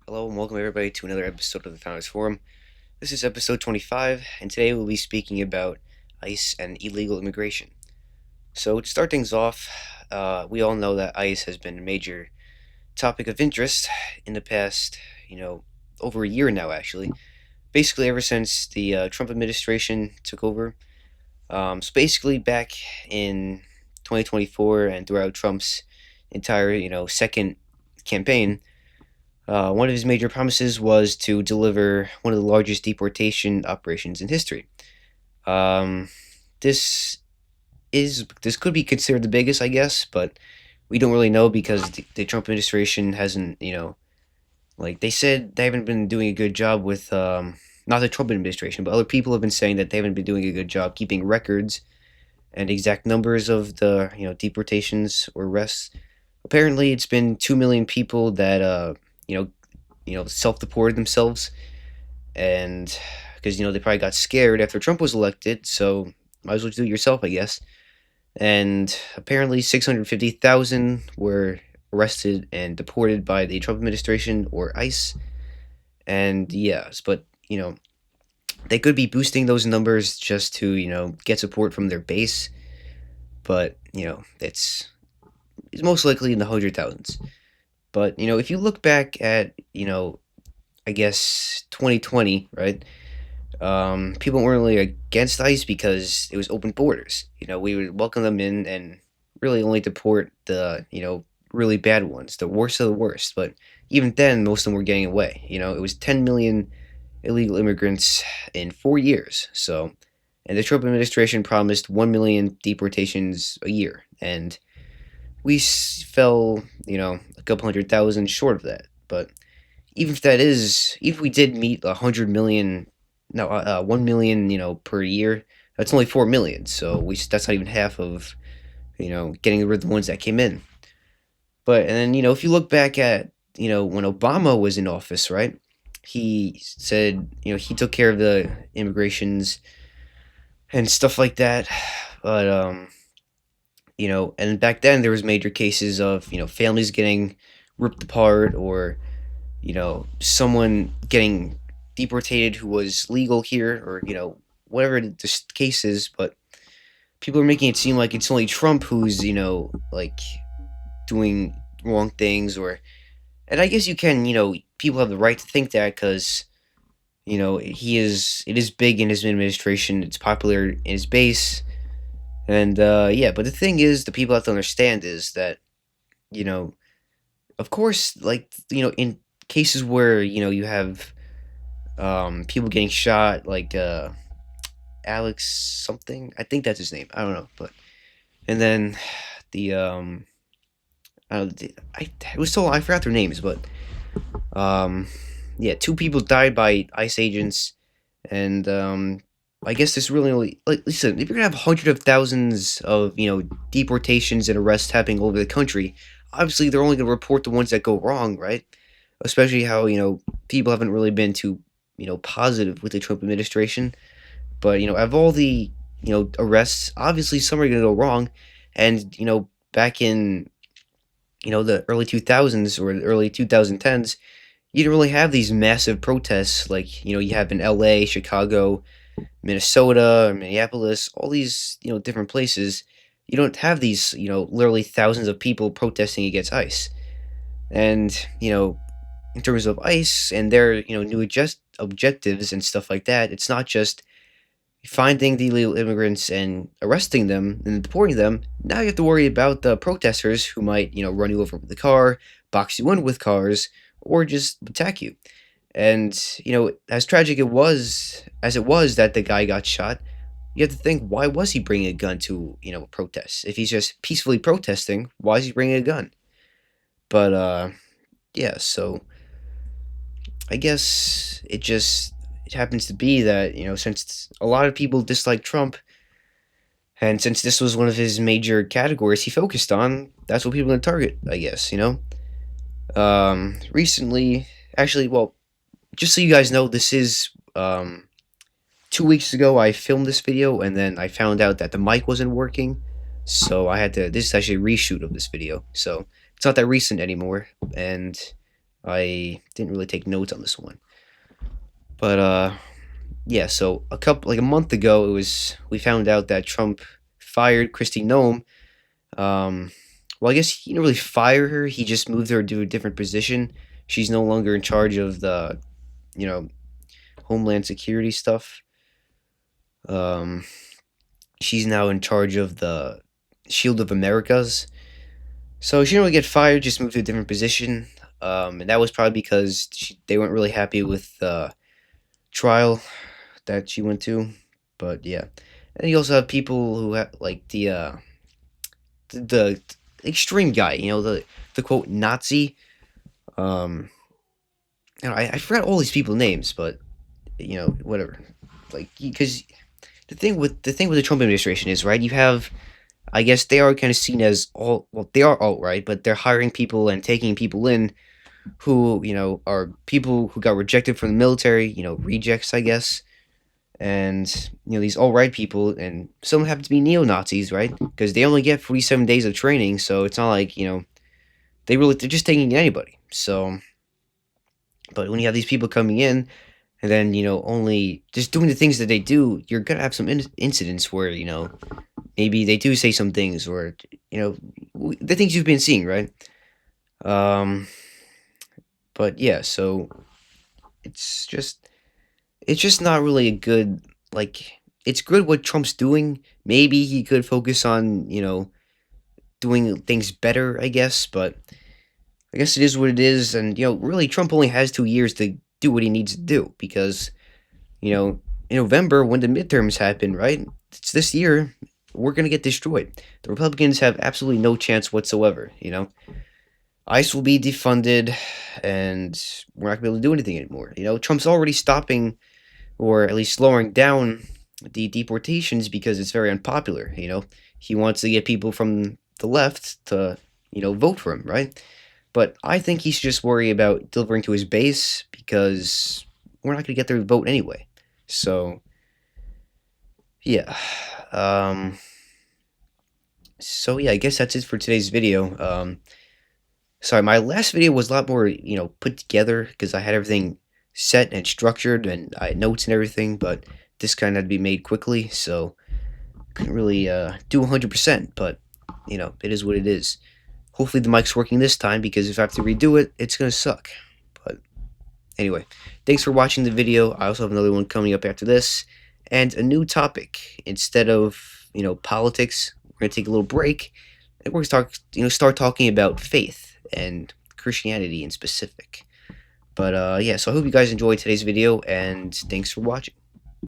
Hello and welcome everybody to another episode of the Founders Forum. This is episode 25, and today we'll be speaking about ICE and illegal immigration. So to start things off, we all know that ICE has been a major topic of interest in the past, over a year now actually. Basically ever since the Trump administration took over. So basically back in 2024 and throughout Trump's entire, second campaign, one of his major promises was to deliver one of the largest deportation operations in history. Um, this this could be considered the biggest, I guess, but we don't really know because the Trump administration hasn't, like they said they haven't been doing a good job with not the Trump administration, but other people have been saying that they haven't been doing a good job keeping records and exact numbers of the deportations or arrests. Apparently, it's been 2 million people that you know self-deported themselves, and because they probably got scared after Trump was elected, so might as well do it yourself, I guess. And apparently 650,000 were arrested and deported by the Trump administration or ICE. And yes, but they could be boosting those numbers just to get support from their base, but it's most likely in the hundred thousands. But if you look back at I guess 2020, right? People weren't really against ICE because it was open borders. We would welcome them in and really only deport the really bad ones, the worst of the worst. But even then, most of them were getting away. It was 10 million illegal immigrants in 4 years. So, and the Trump administration promised 1 million deportations a year, and we fell, a couple hundred thousand short of that. But even if we did meet 100 million, no, 1 million, per year, that's only 4 million. So that's not even half of, getting rid of the ones that came in. But and then if you look back at when Obama was in office, right? He said he took care of the immigrations and stuff like that. But and back then there was major cases of families getting ripped apart, or someone getting deportated who was legal here, or whatever the case is. But people are making it seem like it's only Trump who's like doing wrong things, or and I guess you can people have the right to think that because it is big in his administration, it's popular in his base. And yeah, but the thing is, the people have to understand is that you know of course, like in cases where you have people getting shot, like Alex something, I think that's his name, I don't know. But and then the I don't know, I it was so I forgot their names. But um yeah, two people died by ICE agents. And I guess this really only, like, listen, if you're gonna have hundreds of thousands of deportations and arrests happening all over the country, obviously they're only gonna report the ones that go wrong, right? Especially how people haven't really been too positive with the Trump administration. But of all the arrests, obviously some are gonna go wrong. And back in the early 2000s or the early 2010s, you didn't really have these massive protests like you have in LA, Chicago, Minnesota, Minneapolis, all these different places. You don't have these literally thousands of people protesting against ICE. And in terms of ICE and their new objectives and stuff like that, it's not just finding the illegal immigrants and arresting them and deporting them. Now you have to worry about the protesters who might run you over with the car, box you in with cars, or just attack you. And as tragic as it was that the guy got shot, you have to think, why was he bringing a gun to a protest? If he's just peacefully protesting, why is he bringing a gun? But yeah, so I guess it happens to be that since a lot of people dislike Trump, and since this was one of his major categories he focused on, that's what people are gonna target, I guess. Recently, actually, well, just so you guys know, this is 2 weeks ago I filmed this video, and then I found out that the mic wasn't working, so I had to. This is actually a reshoot of this video, so it's not that recent anymore. And I didn't really take notes on this one. But yeah, so a month ago, we found out that Trump fired Kristi Noem. Well, I guess he didn't really fire her. He just moved her to a different position. She's no longer in charge of the, you know, Homeland Security stuff. Um, she's now in charge of the Shield of Americas. So she didn't really get fired, just moved to a different position. And that was probably because they weren't really happy with the trial that she went to. But yeah, and you also have people who have like the extreme guy, the quote Nazi. Um, I forgot all these people's names, but whatever. Like because the thing with the Trump administration is, right. You have, I guess they are kind of seen as they are alt-right, but they're hiring people and taking people in who are people who got rejected from the military, rejects, I guess. And these alt-right people, and some happen to be neo-Nazis, right? Because they only get 47 days of training, so it's not like they're just taking anybody. So, but when you have these people coming in and then only just doing the things that they do, you're gonna have some incidents where maybe they do say some things, or the things you've been seeing, right? um but yeah, so it's just not really a good, like, it's good what Trump's doing. Maybe he could focus on doing things better, I guess. But I guess it is what it is. And really, Trump only has 2 years to do what he needs to do, because in November, when the midterms happen, right, it's this year, we're gonna get destroyed. The Republicans have absolutely no chance whatsoever. ICE will be defunded, and we're not gonna be able to do anything anymore. Trump's already stopping, or at least slowing down, the deportations because it's very unpopular. He wants to get people from the left to vote for him, right? But I think he should just worry about delivering to his base, because we're not going to get their vote anyway. So yeah. um so yeah, I guess that's it for today's video. Sorry, my last video was a lot more put together, because I had everything set and structured, and I had notes and everything. But this kind of had to be made quickly, so couldn't really do 100%. But it is what it is. Hopefully the mic's working this time, because if I have to redo it, it's gonna suck. But anyway, thanks for watching the video. I also have another one coming up after this, and a new topic. Instead of politics, we're gonna take a little break, and we're gonna start talking about faith and Christianity in specific. But yeah, so I hope you guys enjoyed today's video, and thanks for watching.